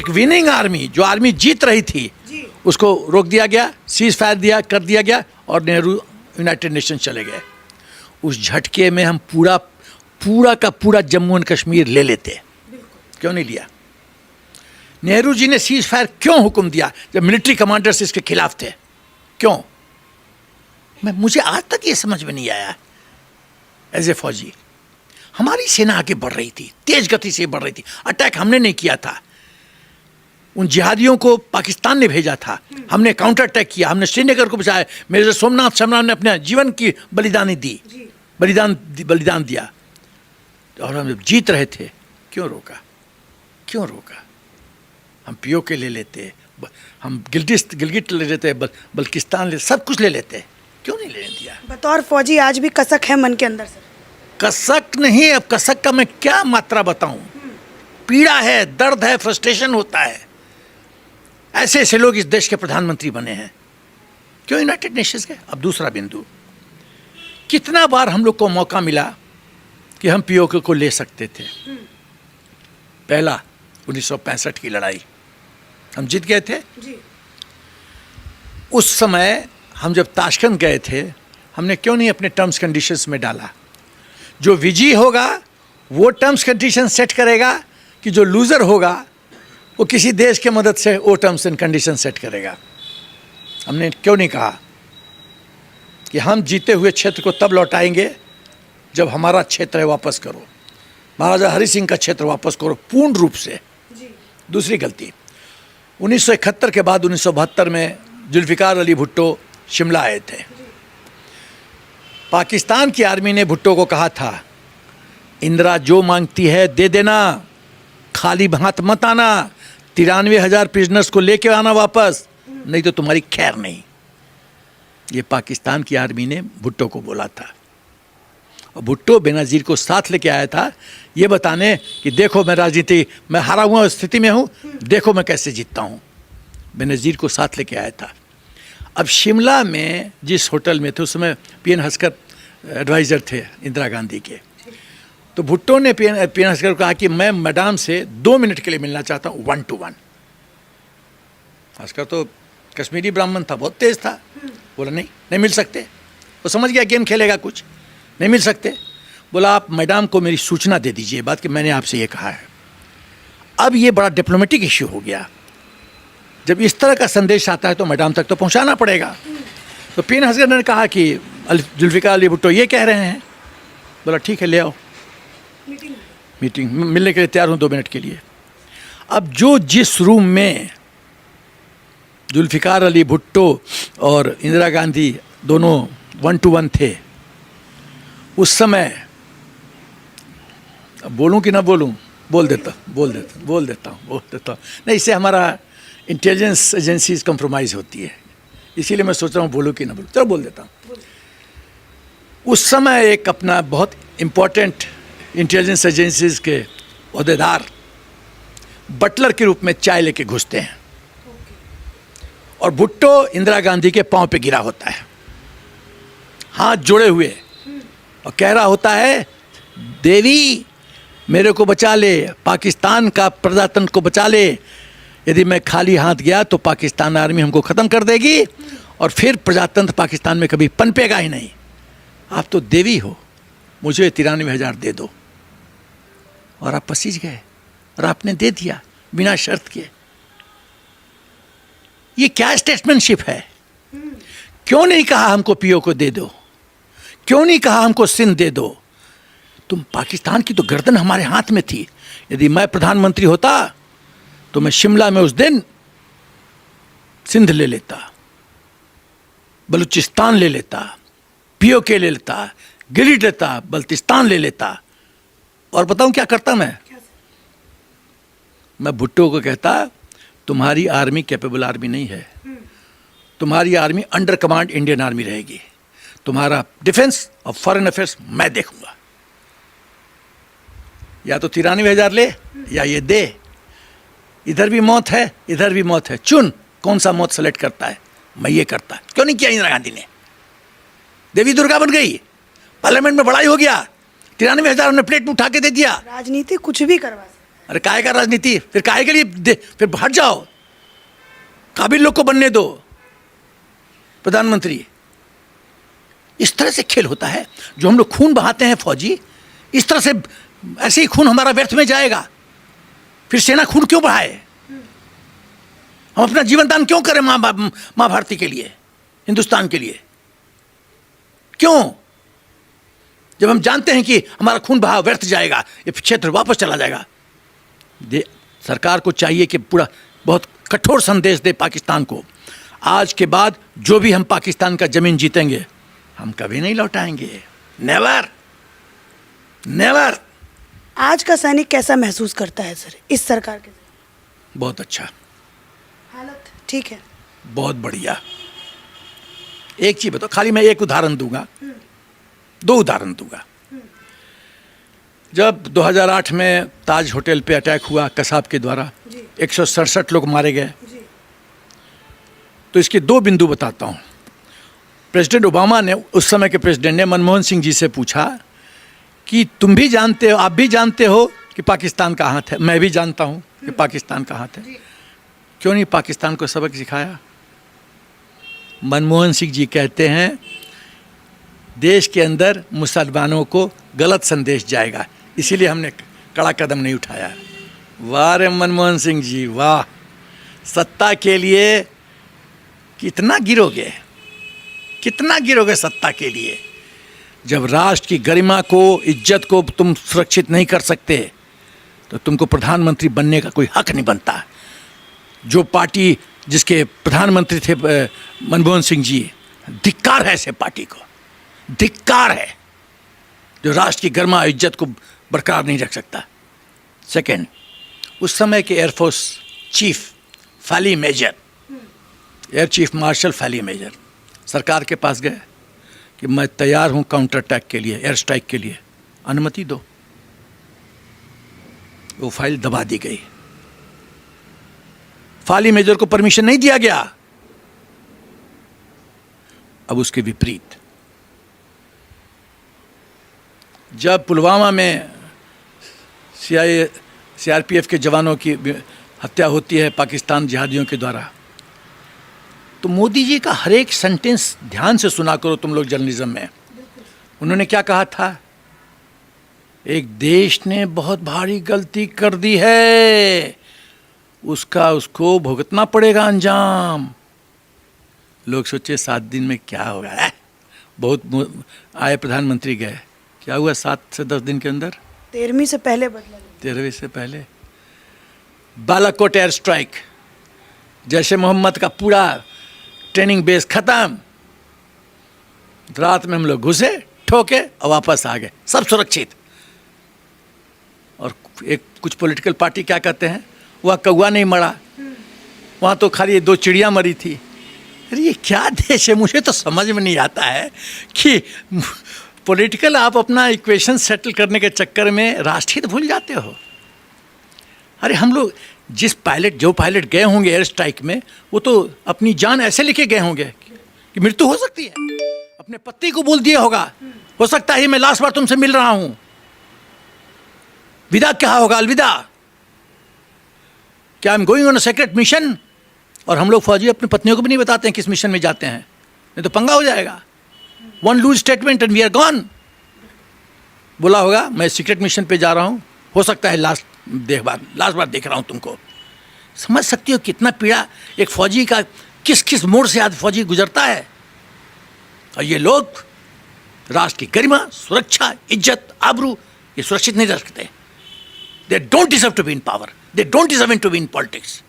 Winning army, जो army जीत रही थी, उसको रोक दिया गया, सीज फायर कर दिया गया और नेहरू यूनाइटेड नेशन चले गए। उस झटके में हम पूरा का पूरा जम्मू एंड कश्मीर ले लेते, क्यों नहीं लिया? नेहरू जी ने सीज फायर क्यों हुक्म दिया जब मिलिट्री कमांडर्स इसके खिलाफ थे? क्यों? मुझे आज तक ये समझ में नहीं आया। एज ए फौजी हमारी सेना आगे बढ़ रही थी, तेज गति से बढ़ रही थी। अटैक हमने नहीं किया था, उन जिहादियों को पाकिस्तान ने भेजा था, हमने काउंटर अटैक किया, हमने श्रीनगर को बचाया। मेजर सोमनाथ शर्मा ने अपने जीवन की बलिदान दिया और हम जब जीत रहे थे क्यों रोका? हम पीओके ले लेते, हम गिलगिट ले लेते, बल्किस्तान ले, सब कुछ ले लेते, क्यों नहीं लेने दिया? बतौर फौजी आज भी कसक है मन के अंदर सर? कसक नहीं, अब कसक का मैं क्या मात्रा बताऊं? पीड़ा है, दर्द है, फ्रस्ट्रेशन होता है। ऐसे ऐसे लोग इस देश के प्रधानमंत्री बने हैं, क्यों यूनाइटेड नेशंस के? अब दूसरा बिंदु, कितना बार हम लोग को मौका मिला कि हम पीओके को ले सकते थे। पहला 1965 की लड़ाई हम जीत गए थे जी। उस समय हम जब ताशकंद गए थे, हमने क्यों नहीं अपने टर्म्स कंडीशंस में डाला? जो विजयी होगा वो टर्म्स कंडीशन सेट करेगा कि जो लूज़र होगा वो किसी देश के मदद से वो टर्म्स एंड कंडीशन सेट करेगा। हमने क्यों नहीं कहा कि हम जीते हुए क्षेत्र को तब लौटाएंगे जब हमारा क्षेत्र है वापस करो, महाराजा हरि सिंह का क्षेत्र वापस करो पूर्ण रूप से जी। दूसरी गलती, 1971 के बाद 1972 में जुल्फिकार अली भुट्टो शिमला आए थे। पाकिस्तान की आर्मी ने भुट्टो को कहा था, इंदिरा जो मांगती है दे देना, खाली हाथ मत आना, 93,000 प्रिजनर्स को लेके आना वापस, नहीं तो तुम्हारी खैर नहीं। ये पाकिस्तान की आर्मी ने भुट्टो को बोला था और भुट्टो बेनज़ीर को साथ लेके आया था ये बताने कि देखो मैं हारा हुआ स्थिति में हूँ, देखो मैं कैसे जीतता हूँ। बेनज़ीर को साथ लेके आया था। अब शिमला में जिस होटल में थे, उस समय पीएन हस्कर एडवाइज़र थे इंदिरा गांधी के, तो भुट्टो ने पीएन हस्कर को कहा कि मैं मैडम से 2 मिनट के लिए मिलना चाहता हूँ 1 to 1। हस्कर तो कश्मीरी ब्राह्मण था, बहुत तेज था, बोला नहीं मिल सकते। वो समझ गया गेम खेलेगा कुछ, नहीं मिल सकते। बोला आप मैडम को मेरी सूचना दे दीजिए बात कि मैंने आपसे ये कहा है। अब ये बड़ा डिप्लोमेटिक इश्यू हो गया। जब इस तरह का संदेश आता है तो मैडम तक तो पहुंचाना पड़ेगा। तो पीएन हस्कर ने कहा कि जुल्फिकार अली भुट्टो ये कह रहे हैं। बोला ठीक है ले आओ, मीटिंग मिलने के लिए तैयार हूँ 2 मिनट के लिए। अब जिस रूम में जुल्फिकार अली भुट्टो और इंदिरा गांधी दोनों 1 to 1 थे, उस समय, अब बोलूं कि ना बोलूं? बोल देता हूँ। नहीं, इससे हमारा इंटेलिजेंस एजेंसीज कंप्रोमाइज़ होती है, इसीलिए मैं सोच रहा हूँ बोलूं कि ना बोलूं। चलो बोल देता हूँ। उस समय एक अपना बहुत इम्पोर्टेंट इंटेलिजेंस एजेंसीज के ओहदेदार बटलर के रूप में चाय लेके घुसते हैं और भुट्टो इंदिरा गांधी के पांव पे गिरा होता है, हाथ जोड़े हुए, और कह रहा होता है देवी मेरे को बचा ले, पाकिस्तान का प्रजातंत्र को बचा ले। यदि मैं खाली हाथ गया तो पाकिस्तान आर्मी हमको ख़त्म कर देगी और फिर प्रजातंत्र पाकिस्तान में कभी पनपेगा ही नहीं। आप तो देवी हो, मुझे 93,000 दे दो। और आप पसीज गए और आपने दे दिया बिना शर्त के। ये क्या स्टेटमेंटशिप है? क्यों नहीं कहा हमको पीओ को दे दो? क्यों नहीं कहा हमको सिंध दे दो? तुम पाकिस्तान की तो गर्दन हमारे हाथ में थी। यदि मैं प्रधानमंत्री होता तो मैं शिमला में उस दिन सिंध ले लेता, बलूचिस्तान ले लेता, पीओके ले लेता, गिरिड लेता, बल्तिस्तान ले लेता। और बताऊं क्या करता मैं भुट्टो को कहता तुम्हारी आर्मी कैपेबल आर्मी नहीं है, तुम्हारी army under command Indian army रहेगी, तुम्हारा डिफेंस और फॉरेन अफेयर्स मैं देखूंगा। या तो 93,000 ले या ये दे, इधर भी मौत है इधर भी मौत है, चुन कौन सा मौत सेलेक्ट करता है। मैं ये करता। क्यों नहीं किया इंदिरा गांधी ने? देवी दुर्गा बन गई, पार्लियामेंट में बड़ाई हो गया, 93,000 हमने प्लेट में उठा के दे दिया। राजनीति कुछ भी करवा सकता है। अरे काहे का राजनीति, फिर काहे के लिए फिर हट जाओ, काबिल लोग को बनने दो प्रधानमंत्री। इस तरह से खेल होता है। जो हम लोग खून बहाते हैं फौजी, इस तरह से ऐसे ही खून हमारा व्यर्थ में जाएगा। फिर सेना खून क्यों बढ़ाए? हम अपना जीवन दान क्यों करें मां भारती के लिए, हिंदुस्तान के लिए? क्यों? जब हम जानते हैं कि हमारा खून बहाव व्यर्थ जाएगा, ये क्षेत्र वापस चला जाएगा। सरकार को चाहिए कि पूरा बहुत कठोर संदेश दे पाकिस्तान को, आज के बाद जो भी हम पाकिस्तान का जमीन जीतेंगे हम कभी नहीं लौटाएंगे। Never never. आज का सैनिक कैसा महसूस करता है सर इस सरकार के? बहुत अच्छा, हालत ठीक है, बहुत बढ़िया। एक चीज बताओ, खाली मैं एक उदाहरण दूंगा, दो उदाहरण दूंगा। जब 2008 में ताज होटल पे अटैक हुआ कसाब के द्वारा, 167 लोग मारे गए, तो इसके दो बिंदु बताता हूं। प्रेसिडेंट ओबामा ने, उस समय के प्रेसिडेंट ने मनमोहन सिंह जी से पूछा कि तुम भी जानते हो, आप भी जानते हो कि पाकिस्तान का हाथ है, मैं भी जानता हूं कि पाकिस्तान का हाथ है, क्यों नहीं पाकिस्तान को सबक सिखाया? मनमोहन सिंह जी कहते हैं देश के अंदर मुसलमानों को गलत संदेश जाएगा, इसीलिए हमने कड़ा कदम नहीं उठाया। वाह रे मनमोहन सिंह जी वाह, सत्ता के लिए कितना गिरोगे, कितना गिरोगे सत्ता के लिए। जब राष्ट्र की गरिमा को, इज्जत को तुम सुरक्षित नहीं कर सकते तो तुमको प्रधानमंत्री बनने का कोई हक नहीं बनता। जो पार्टी जिसके प्रधानमंत्री थे मनमोहन सिंह जी, धिक्कार है ऐसे पार्टी को, धिक्कार है जो राष्ट्र की गरिमा इज्जत को बरकरार नहीं रख सकता। सेकंड, उस समय के एयरफोर्स चीफ फैली मेजर, एयर चीफ मार्शल फैली मेजर सरकार के पास गए कि मैं तैयार हूं काउंटर अटैक के लिए, एयर स्ट्राइक के लिए, अनुमति दो। वो फाइल दबा दी गई, फाली मेजर को परमिशन नहीं दिया गया। अब उसके विपरीत जब पुलवामा में सीआरपीएफ के जवानों की हत्या होती है पाकिस्तान जिहादियों के द्वारा, तो मोदी जी का हर एक सेंटेंस ध्यान से सुना करो तुम लोग जर्नलिज्म में। उन्होंने क्या कहा था? एक देश ने बहुत भारी गलती कर दी है, उसको भुगतना पड़ेगा अंजाम। लोग सोचे 7 दिन में क्या होगा, बहुत आए प्रधानमंत्री गए, क्या हुआ 7 से 10 दिन के अंदर? 13वीं से पहले बदला, 13वीं से पहले बालाकोट एयर स्ट्राइक, जैसे मोहम्मद का पूरा ट्रेनिंग बेस खत्म, रात में हम लोग घुसे, ठोके और वापस आ गए, सब सुरक्षित। और एक कुछ पॉलिटिकल पार्टी क्या कहते हैं, वह कौवा नहीं मरा, वहाँ तो खाली 2 चिड़िया मरी थी। अरे ये क्या देश है? मुझे तो समझ में नहीं आता है कि पॉलिटिकल आप अपना इक्वेशन सेटल करने के चक्कर में राष्ट्रहित भूल जाते हो। अरे हम लोग जो पायलट गए होंगे एयर स्ट्राइक में, वो तो अपनी जान ऐसे लेके गए होंगे कि मृत्यु हो सकती है। अपने पति को बोल दिया होगा, हो सकता है मैं लास्ट बार तुमसे मिल रहा हूं, विदा क्या होगा, अलविदा, क्या I am going on a secret mission. और हम लोग फौजी अपनी पत्नियों को भी नहीं बताते हैं किस मिशन में जाते हैं, नहीं तो पंगा हो जाएगा। One loose statement and we are gone. बोला होगा मैं सीक्रेट मिशन पे जा रहा हूं, हो सकता है लास्ट बार देख रहा हूं तुमको। समझ सकती हो कितना पीड़ा एक फौजी का, किस किस मोड़ से आज फौजी गुजरता है। और ये लोग राष्ट्र की गरिमा, सुरक्षा, इज्जत, आबरू ये सुरक्षित नहीं रख सकते। They don't deserve to be in power, they don't deserve to be in politics.